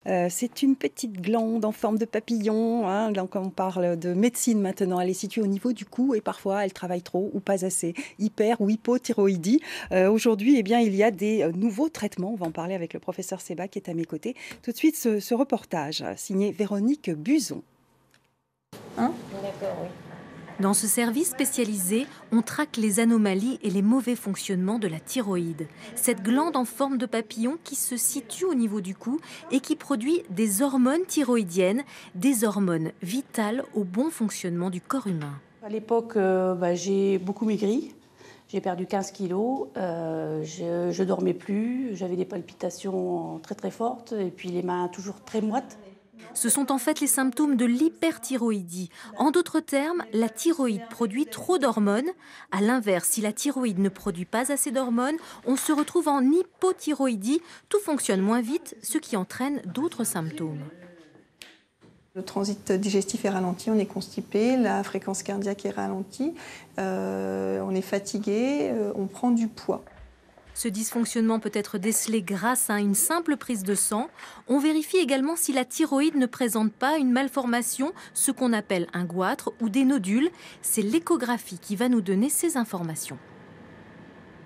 C'est une petite glande en forme de papillon, hein, quand on parle de médecine maintenant. Elle est située au niveau du cou et parfois elle travaille trop ou pas assez, hyper ou hypothyroïdie. Aujourd'hui, eh bien, il y a des nouveaux traitements. On va en parler avec le professeur Seba qui est à mes côtés. Tout de suite, ce reportage signé Véronique Buzon. D'accord, oui. Dans ce service spécialisé, on traque les anomalies et les mauvais fonctionnements de la thyroïde. Cette glande en forme de papillon qui se situe au niveau du cou et qui produit des hormones thyroïdiennes, des hormones vitales au bon fonctionnement du corps humain. À l'époque, j'ai beaucoup maigri. J'ai perdu 15 kilos. Je ne dormais plus. J'avais des palpitations très très fortes et puis les mains toujours très moites. Ce sont en fait les symptômes de l'hyperthyroïdie. En d'autres termes, la thyroïde produit trop d'hormones. À l'inverse, si la thyroïde ne produit pas assez d'hormones, on se retrouve en hypothyroïdie. Tout fonctionne moins vite, ce qui entraîne d'autres symptômes. Le transit digestif est ralenti, on est constipé, la fréquence cardiaque est ralentie, on est fatigué, on prend du poids. Ce dysfonctionnement peut être décelé grâce à une simple prise de sang. On vérifie également si la thyroïde ne présente pas une malformation, ce qu'on appelle un goitre ou des nodules. C'est l'échographie qui va nous donner ces informations.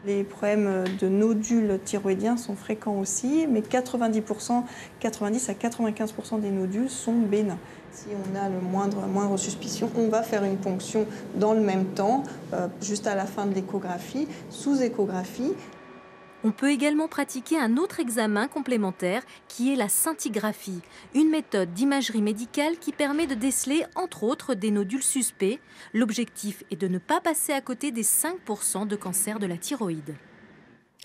Les problèmes de nodules thyroïdiens sont fréquents aussi, mais 90 à 95% des nodules sont bénins. Si on a le moindre suspicion, on va faire une ponction dans le même temps, juste à la fin de l'échographie, sous échographie. On peut également pratiquer un autre examen complémentaire qui est la scintigraphie, une méthode d'imagerie médicale qui permet de déceler entre autres des nodules suspects. L'objectif est de ne pas passer à côté des 5% de cancer de la thyroïde.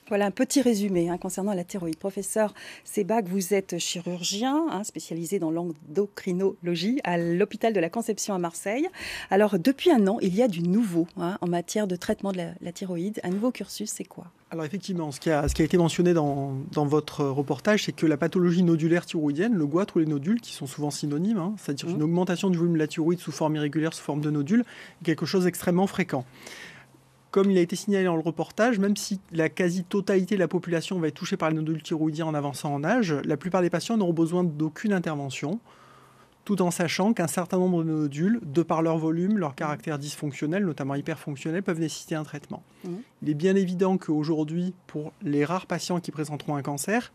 Voilà un petit résumé concernant la thyroïde. Professeur Sebag, vous êtes chirurgien spécialisé dans l'endocrinologie à l'hôpital de la Conception à Marseille. Alors, depuis un an, il y a du nouveau en matière de traitement de la thyroïde. Un nouveau cursus, c'est quoi ? Alors effectivement, ce qui a été mentionné dans votre reportage, c'est que la pathologie nodulaire thyroïdienne, le goitre ou les nodules, qui sont souvent synonymes, c'est-à-dire une augmentation du volume de la thyroïde sous forme irrégulière, sous forme de nodules, est quelque chose d'extrêmement fréquent. Comme il a été signalé dans le reportage, même si la quasi-totalité de la population va être touchée par les nodules thyroïdiens en avançant en âge, la plupart des patients n'auront besoin d'aucune intervention, tout en sachant qu'un certain nombre de nodules, de par leur volume, leur caractère dysfonctionnel, notamment hyperfonctionnel, peuvent nécessiter un traitement. Il est bien évident qu'aujourd'hui, pour les rares patients qui présenteront un cancer,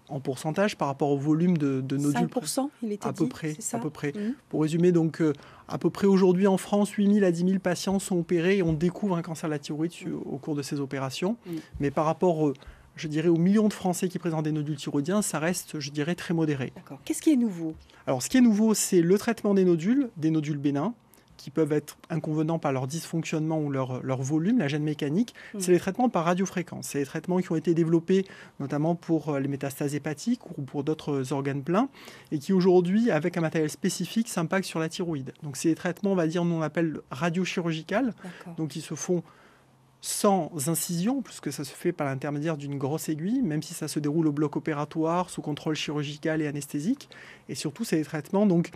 en pourcentage par rapport au volume de nodules. 5%, il était à peu dit, près, c'est ça ? à peu près. Pour résumer, donc, à peu près aujourd'hui en France, 8 000 à 10 000 patients sont opérés et on découvre un cancer de la thyroïde au cours de ces opérations. Mais par rapport, je dirais, aux millions de Français qui présentent des nodules thyroïdiens, ça reste, je dirais, très modéré. D'accord. Qu'est-ce qui est nouveau ? Alors, ce qui est nouveau, c'est le traitement des nodules bénins, qui peuvent être inconvenants par leur dysfonctionnement ou leur volume, la gêne mécanique. C'est les traitements par radiofréquence. C'est les traitements qui ont été développés notamment pour les métastases hépatiques ou pour d'autres organes pleins et qui aujourd'hui, avec un matériel spécifique, s'impactent sur la thyroïde. Donc c'est des traitements, on va dire, nous on appelle radiochirurgicales, donc ils se font sans incision, puisque ça se fait par l'intermédiaire d'une grosse aiguille, même si ça se déroule au bloc opératoire, sous contrôle chirurgical et anesthésique. Et surtout, c'est des traitements donc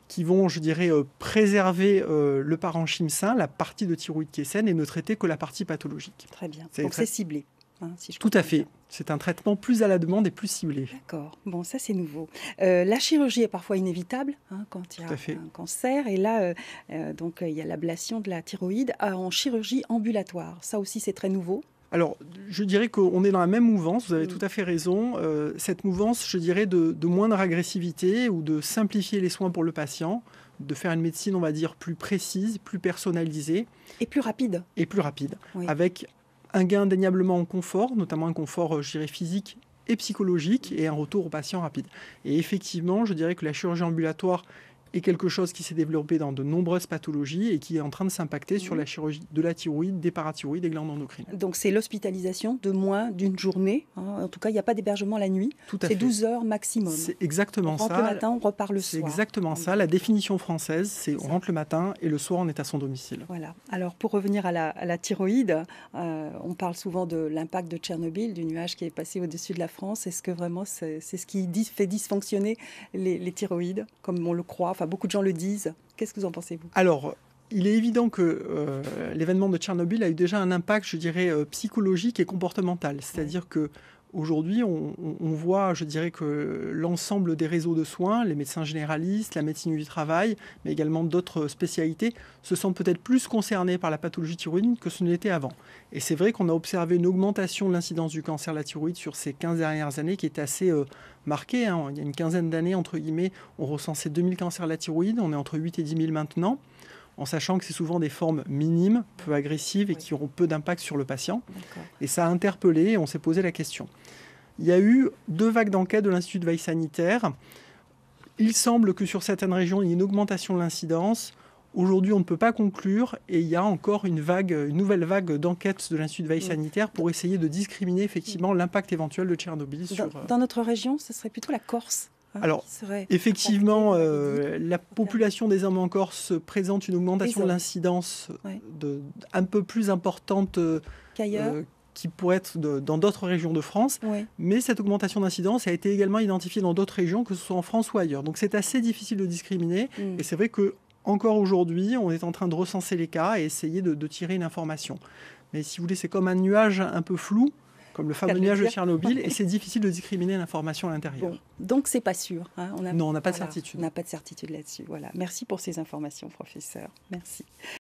qui vont, je dirais, préserver le parenchyme sain, la partie de thyroïde qui est saine, et ne traiter que la partie pathologique. Très bien. Donc c'est ciblé. Si je Tout à fait. C'est un traitement plus à la demande et plus ciblé. D'accord. Bon, ça c'est nouveau. La chirurgie est parfois inévitable quand il y a un cancer. Et là, donc il y a l'ablation de la thyroïde en chirurgie ambulatoire. Ça aussi c'est très nouveau. Alors, je dirais qu'on est dans la même mouvance, vous avez tout à fait raison. Cette mouvance, je dirais, de moindre agressivité ou de simplifier les soins pour le patient, de faire une médecine, on va dire, plus précise, plus personnalisée. Et plus rapide. Et plus rapide, avec un gain indéniablement en confort, notamment un confort, je dirais, physique et psychologique, et un retour au patient rapide. Et effectivement, je dirais que la chirurgie ambulatoire est quelque chose qui s'est développé dans de nombreuses pathologies et qui est en train de s'impacter sur la chirurgie de la thyroïde, des parathyroïdes, des glandes endocrines. Donc c'est l'hospitalisation de moins d'une journée. En tout cas, il n'y a pas d'hébergement la nuit. C'est 12 heures maximum. C'est exactement ça. On rentre le matin, on repart le soir. C'est exactement ça. La définition française, c'est on rentre le matin et le soir, on est à son domicile. Voilà. Alors pour revenir à la thyroïde, on parle souvent de l'impact de Tchernobyl, du nuage qui est passé au-dessus de la France. Est-ce que vraiment c'est ce qui fait dysfonctionner les thyroïdes, comme on le croit? Enfin, beaucoup de gens le disent. Qu'est-ce que vous en pensez, vous? Alors, il est évident que l'événement de Tchernobyl a eu déjà un impact, je dirais, psychologique et comportemental. C'est-à-dire que Aujourd'hui, on voit, je dirais que l'ensemble des réseaux de soins, les médecins généralistes, la médecine du travail, mais également d'autres spécialités, se sentent peut-être plus concernés par la pathologie thyroïdienne que ce n'était avant. Et c'est vrai qu'on a observé une augmentation de l'incidence du cancer de la thyroïde sur ces 15 dernières années qui est assez marquée. Hein. Il y a une quinzaine d'années, entre guillemets, on recensait 2000 cancers de la thyroïde, on est entre 8 et 10 000 maintenant, en sachant que c'est souvent des formes minimes, peu agressives et qui auront peu d'impact sur le patient. Et ça a interpellé et on s'est posé la question. Il y a eu 2 vagues d'enquête de l'Institut de veille sanitaire. Il semble que sur certaines régions, il y ait une augmentation de l'incidence. Aujourd'hui, on ne peut pas conclure et il y a encore une nouvelle vague d'enquête de l'Institut de veille sanitaire pour essayer de discriminer effectivement l'impact éventuel de Tchernobyl. Dans notre région, ce serait plutôt la Corse. Alors, effectivement, la population des hommes en Corse présente une augmentation de l'incidence un peu plus importante qu'ailleurs. Qui pourrait être dans d'autres régions de France, mais cette augmentation d'incidence a été également identifiée dans d'autres régions, que ce soit en France ou ailleurs. Donc c'est assez difficile de discriminer, et c'est vrai que encore aujourd'hui, on est en train de recenser les cas et essayer de tirer une information. Mais si vous voulez, c'est comme un nuage un peu flou, comme le fameux nuage de Tchernobyl, et c'est difficile de discriminer l'information à l'intérieur. Bon, donc c'est pas sûr. Hein. Non, on n'a pas de certitude. On n'a pas de certitude là-dessus. Voilà. Merci pour ces informations, professeur. Merci.